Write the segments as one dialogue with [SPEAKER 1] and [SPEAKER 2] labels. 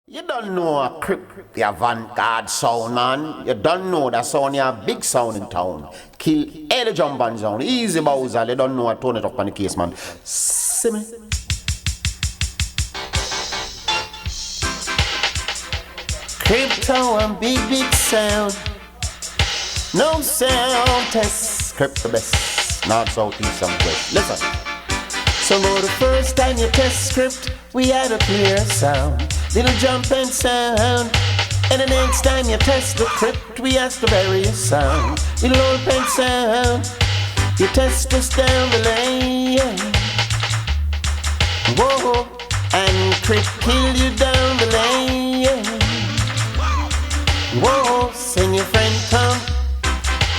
[SPEAKER 1] You don't know a Crypt, the Avant-Garde sound, man. You don't know that sound, you have big sound in town. Kill any jump and sound. Easy Bousal, you don't know what turn it up on the case, man. See me? Crypt and big sound. No sound test. Crypt the best. North, south, east, and west. Listen. So no, the first time you test Crypt, we had a clear sound. Little jump and sound. And the next time you test the Crypt, we ask the various sound. Little open sound. You test us down the lane. Whoa, and Crypt kill you down the lane. Whoa, send your friend come,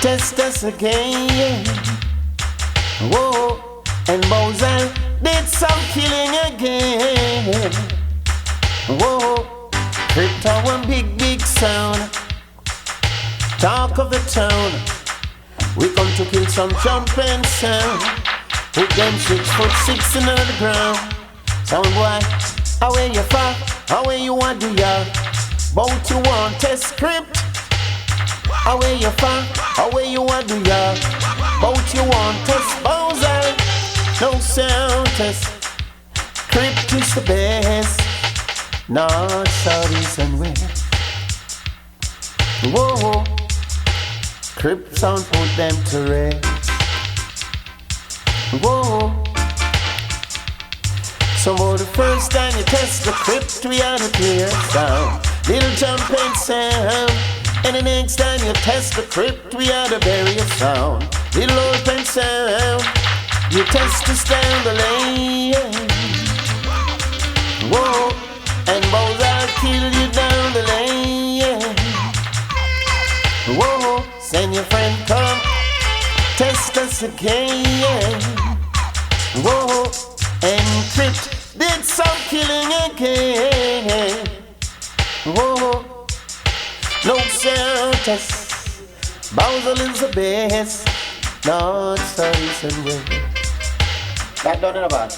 [SPEAKER 1] test us again. Whoa, and Bousal did some killing again. Whoa, Crypt one big sound. Talk of the town. We come to kill some jumping sound. Put them 6'6" in the ground. Sound boy, away you far, away you want to ya. Bout you want test Crypt. Away you far, away you want to ya. Bout you want test Bousal. No sound test. Crypt is the best. North, south, east, and west. Whoa, Crypt sound put them to rest. Whoa. So for the first time you test the Crypt, we had a clear sound. Little jumping sound. And the next time you test the Crypt, we had a various sound. Little open sound. You test us down the lane. Whoa, and Bousal kill you down the lane. Whoa, send your friend come, test us again. Whoa, and Crypt did some killing again. Whoa, no sound test. Bousal is the best. North, south, east, and west. That done it about.